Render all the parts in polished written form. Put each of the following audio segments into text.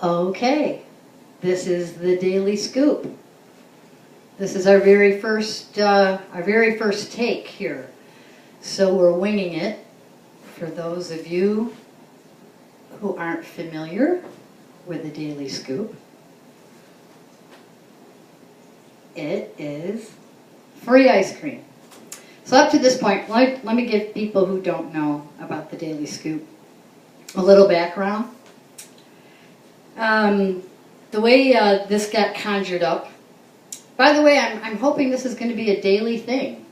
Okay, this is the Daily Scoop. This is our very first take here. So we're winging it. For those of you who aren't familiar with the Daily Scoop, it is free ice cream. So up to this point, let me give people who don't know about the Daily Scoop a little background. The way this got conjured up, by the way, I'm hoping this is going to be a daily thing.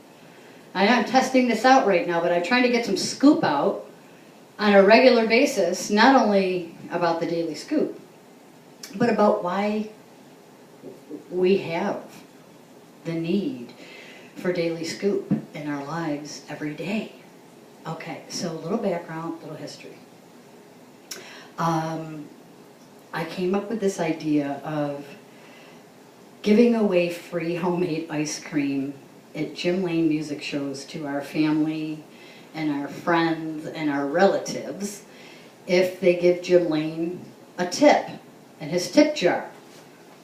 I'm testing this out right now, but I'm trying to get some scoop out on a regular basis, not only about the Daily Scoop, but about why we have the need for Daily Scoop in our lives every day. Okay, so a little background, a little history. I came up with this idea of giving away free homemade ice cream at Jim Lane music shows to our family and our friends and our relatives if they give Jim Lane a tip in his tip jar.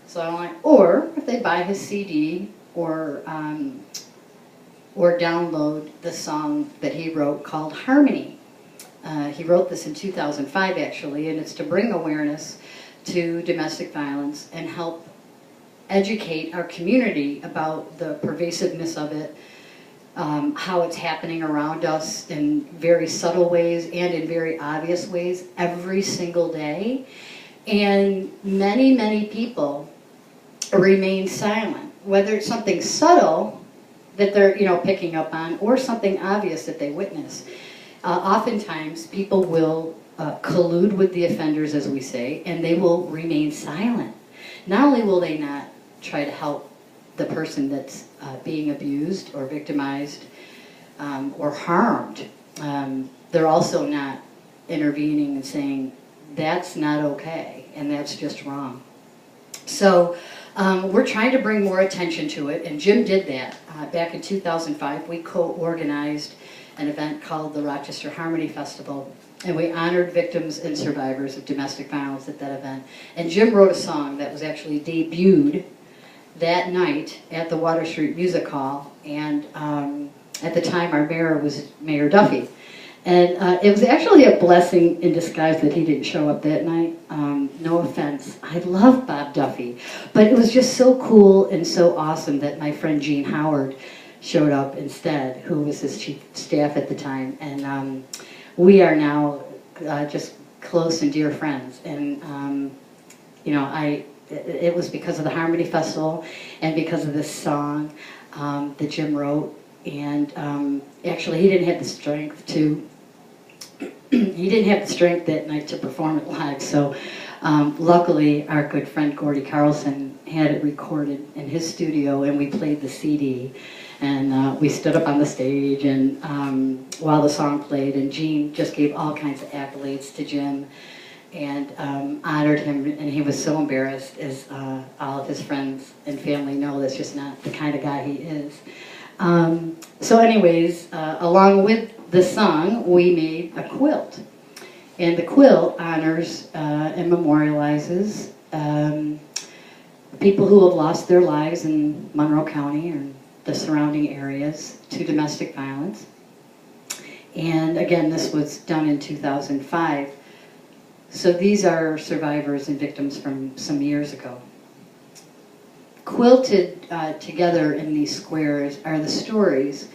So I'm like, or if they buy his CD or download the song that he wrote called Harmony. He wrote this in 2005 actually, and it's to bring awareness to domestic violence and help educate our community about the pervasiveness of it, how it's happening around us in very subtle ways and in very obvious ways every single day. And many, many people remain silent, whether it's something subtle that they're picking up on or something obvious that they witness. Oftentimes people will collude with the offenders, as we say, and they will remain silent. Not only will they not try to help the person that's being abused or victimized or harmed, they're also not intervening and saying, that's not okay and that's just wrong. So we're trying to bring more attention to it, and Jim did that. Back in 2005, we co-organized an event called the Rochester Harmony Festival, and we honored victims and survivors of domestic violence at that event. And Jim wrote a song that was actually debuted that night at the Water Street Music Hall, and at the time our mayor was Mayor Duffy. And it was actually a blessing in disguise that he didn't show up that night. No offense, I love Bob Duffy, but it was just so cool and so awesome that my friend Gene Howard showed up instead, who was his chief staff at the time. And we are now just close and dear friends. And it was because of the Harmony Festival and because of this song that Jim wrote. And actually, he didn't have the strength to. He didn't have the strength that night to perform it live. So, luckily, our good friend Gordy Carlson had it recorded in his studio, and we played the CD. And we stood up on the stage, and while the song played, and Gene just gave all kinds of accolades to Jim, and honored him, and he was so embarrassed, as all of his friends and family know. That's just not the kind of guy he is. So anyways, along with the song, we made a quilt. And the quilt honors and memorializes people who have lost their lives in Monroe County or the surrounding areas to domestic violence. And again, this was done in 2005. So these are survivors and victims from some years ago. Quilted together in these squares are the stories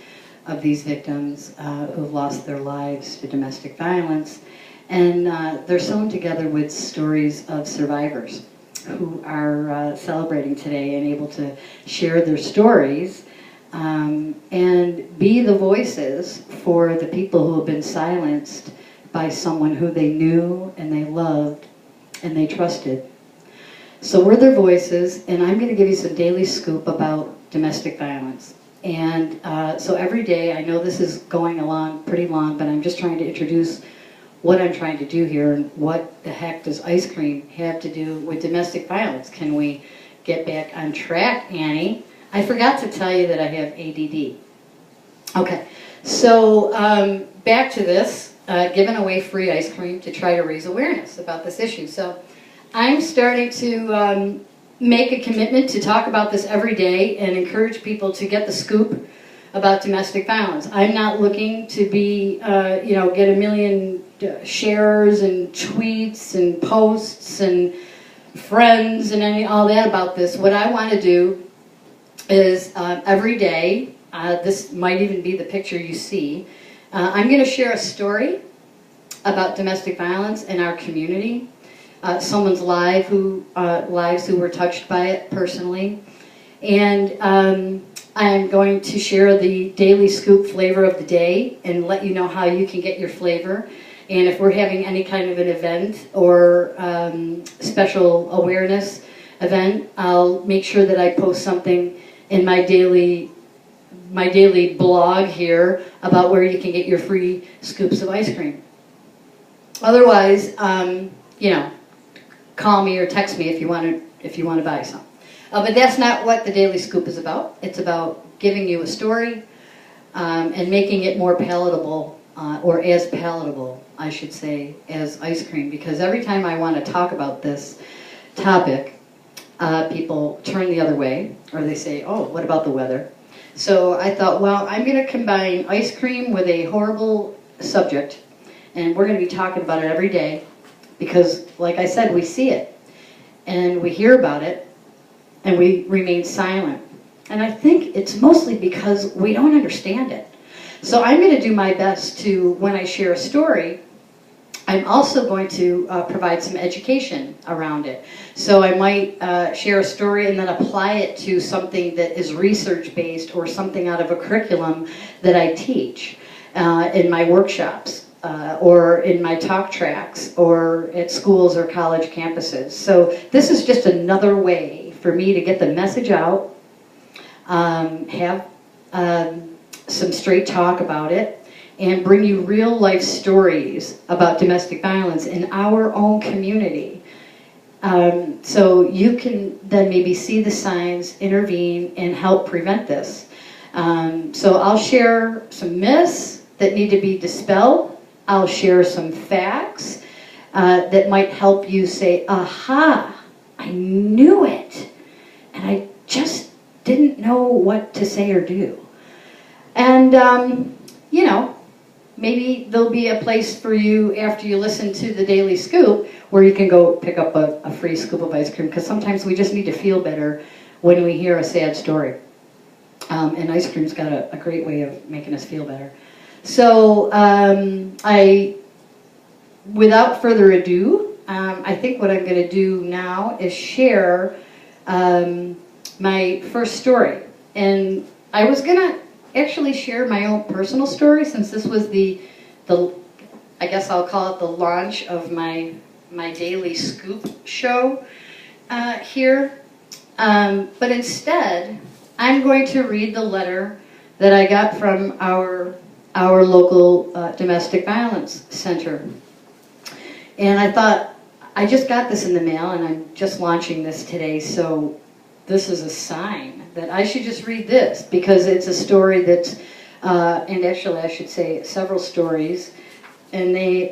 of these victims who've lost their lives to domestic violence, and they're sewn together with stories of survivors who are celebrating today and able to share their stories and be the voices for the people who have been silenced by someone who they knew and they loved and they trusted. So we're their voices, and I'm going to give you some daily scoop about domestic violence. And so every day, I know this is going along pretty long, but I'm just trying to introduce what I'm trying to do here and what the heck does ice cream have to do with domestic violence. Can we get back on track, Annie? I forgot to tell you that I have ADD. Okay, so back to this, giving away free ice cream to try to raise awareness about this issue. So I'm starting to make a commitment to talk about this every day and encourage people to get the scoop about domestic violence. I'm not looking to be, get a million shares and tweets and posts and friends and all that about this. What I want to do is every day, this might even be the picture you see, I'm going to share a story about domestic violence in our community. Someone's lives who were touched by it personally. And I'm going to share the Daily Scoop flavor of the day and let you know how you can get your flavor. And if we're having any kind of an event or special awareness event, I'll make sure that I post something in my daily blog here about where you can get your free scoops of ice cream. Otherwise, call me or text me if you want to buy some. But that's not what the Daily Scoop is about. It's about giving you a story and making it more palatable, or as palatable, I should say, as ice cream. Because every time I want to talk about this topic, people turn the other way, or they say, oh, what about the weather? So I thought, well, I'm going to combine ice cream with a horrible subject, and we're going to be talking about it every day. Because, like I said, we see it, and we hear about it, and we remain silent. And I think it's mostly because we don't understand it. So I'm going to do my best to, when I share a story, I'm also going to provide some education around it. So I might share a story and then apply it to something that is research-based or something out of a curriculum that I teach in my workshops. Or in my talk tracks, or at schools or college campuses. So this is just another way for me to get the message out, have some straight talk about it, and bring you real life stories about domestic violence in our own community. So you can then maybe see the signs, intervene, and help prevent this. So I'll share some myths that need to be dispelled. I'll share some facts that might help you say, aha, I knew it, and I just didn't know what to say or do. And, maybe there'll be a place for you after you listen to the Daily Scoop where you can go pick up a free scoop of ice cream, because sometimes we just need to feel better when we hear a sad story. And ice cream's got a great way of making us feel better. So without further ado, I think what I'm going to do now is share my first story. And I was going to actually share my own personal story, since this was the I guess I'll call it the launch of my Daily Scoop show here. But instead, I'm going to read the letter that I got from our local domestic violence center. And I thought, I just got this in the mail and I'm just launching this today, so this is a sign that I should just read this, because it's a story that's, and actually I should say several stories, and they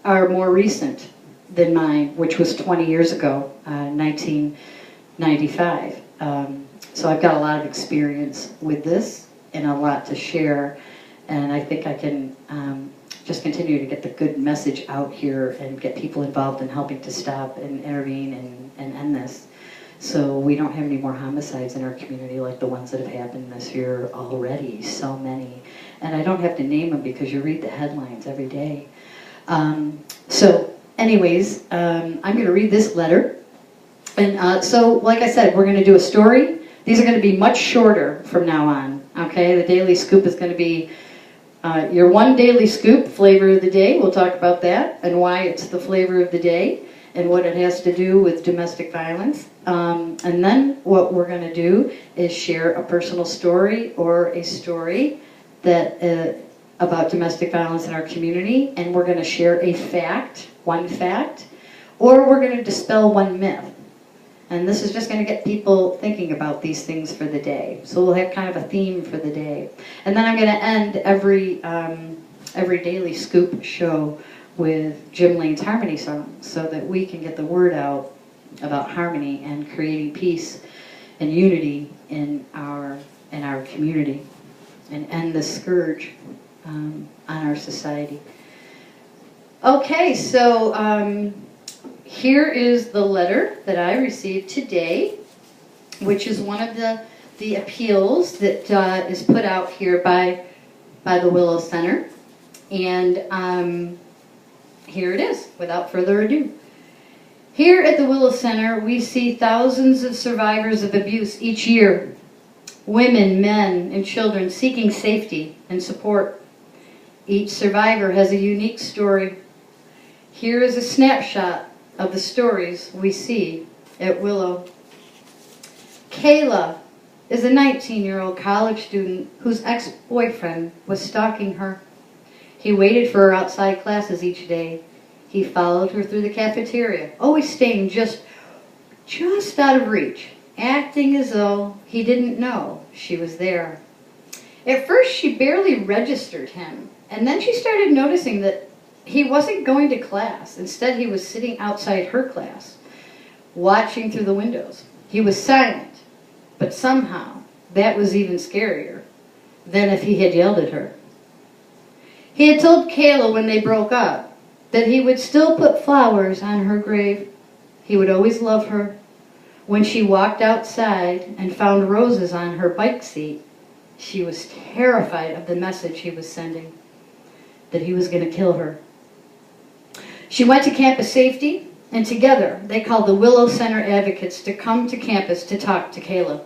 are more recent than mine, which was 20 years ago, 1995. So I've got a lot of experience with this and a lot to share, and I think I can just continue to get the good message out here and get people involved in helping to stop and intervene and end this, so we don't have any more homicides in our community like the ones that have happened this year already, so many. And I don't have to name them because you read the headlines every day. So anyways, I'm going to read this letter. And so, like I said, we're going to do a story. These are going to be much shorter from now on, okay? The Daily Scoop is going to be your one Daily Scoop, flavor of the day. We'll talk about that and why it's the flavor of the day and what it has to do with domestic violence. And then what we're going to do is share a personal story or a story that about domestic violence in our community, and we're going to share a fact, one fact, or we're going to dispel one myth. And this is just going to get people thinking about these things for the day. So we'll have kind of a theme for the day. And then I'm going to end every Daily Scoop show with Jim Lane's harmony song so that we can get the word out about harmony and creating peace and unity in our community and end the scourge on our society. Okay, so here is the letter that I received today, which is one of the appeals that is put out here by the Willow Center. And here it is, without further ado. Here at the Willow Center, we see thousands of survivors of abuse each year. Women, men, and children seeking safety and support. Each survivor has a unique story. Here is a snapshot of the stories we see at Willow. Kayla is a 19-year-old college student whose ex-boyfriend was stalking her. He waited for her outside classes each day. He followed her through the cafeteria, always staying just out of reach, acting as though he didn't know she was there. At first, she barely registered him, and then she started noticing that he wasn't going to class. Instead, he was sitting outside her class, watching through the windows. He was silent, but somehow that was even scarier than if he had yelled at her. He had told Kayla when they broke up that he would still put flowers on her grave. He would always love her. When she walked outside and found roses on her bike seat, she was terrified of the message he was sending, that he was going to kill her. She went to campus safety, and together they called the Willow Center advocates to come to campus to talk to Kayla.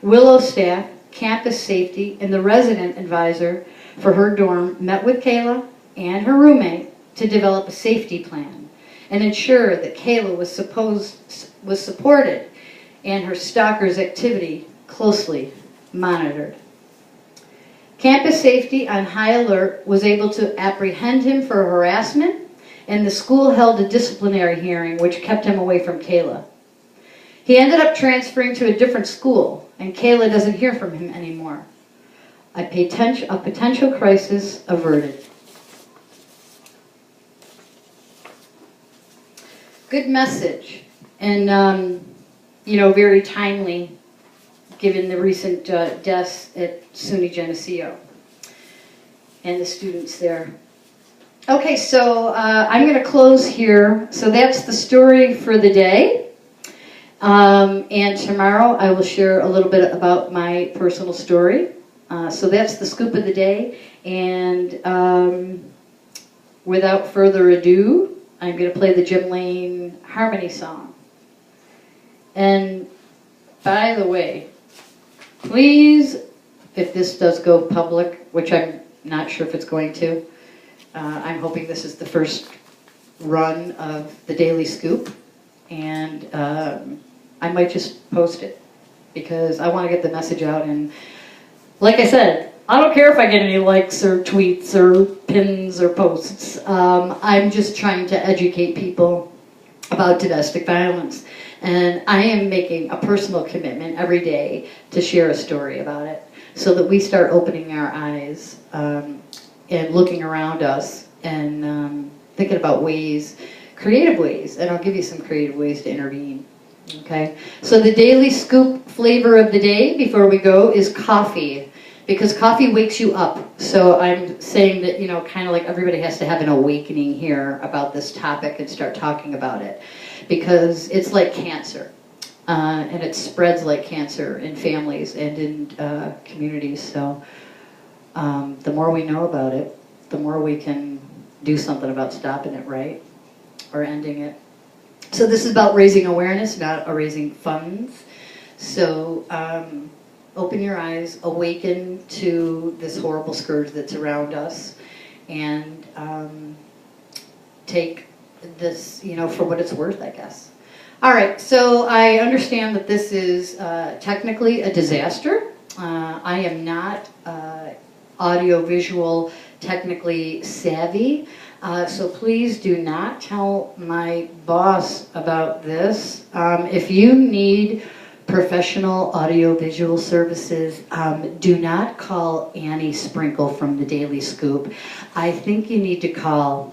Willow staff, campus safety, and the resident advisor for her dorm met with Kayla and her roommate to develop a safety plan and ensure that Kayla was supported and her stalker's activity closely monitored. Campus safety, on high alert, was able to apprehend him for harassment, and the school held a disciplinary hearing which kept him away from Kayla. He ended up transferring to a different school, and Kayla doesn't hear from him anymore. A potential crisis averted. Good message, and very timely given the recent deaths at SUNY Geneseo and the students there. Okay, so I'm going to close here. So that's the story for the day. And tomorrow I will share a little bit about my personal story. So that's the scoop of the day. And without further ado, I'm going to play the Jim Lane harmony song. And by the way, please, if this does go public, which I'm not sure if it's going to, I'm hoping this is the first run of the Daily Scoop, and I might just post it because I want to get the message out. And like I said, I don't care if I get any likes or tweets or pins or posts. I'm just trying to educate people about domestic violence. And I am making a personal commitment every day to share a story about it so that we start opening our eyes and looking around us and thinking about ways, creative ways, and I'll give you some creative ways to intervene. Okay? So the Daily Scoop flavor of the day before we go is coffee. Because coffee wakes you up. So I'm saying that, kind of like everybody has to have an awakening here about this topic and start talking about it. Because it's like cancer. And it spreads like cancer in families and in communities. So the more we know about it, the more we can do something about stopping it, right? Or ending it. So this is about raising awareness, not raising funds. So open your eyes, awaken to this horrible scourge that's around us, and take this, for what it's worth, I guess. All right, so I understand that this is technically a disaster. I am not audio-visual technically savvy, so please do not tell my boss about this. If you need professional audio-visual services, do not call Annie Sprinkle from the Daily Scoop. I think you need to call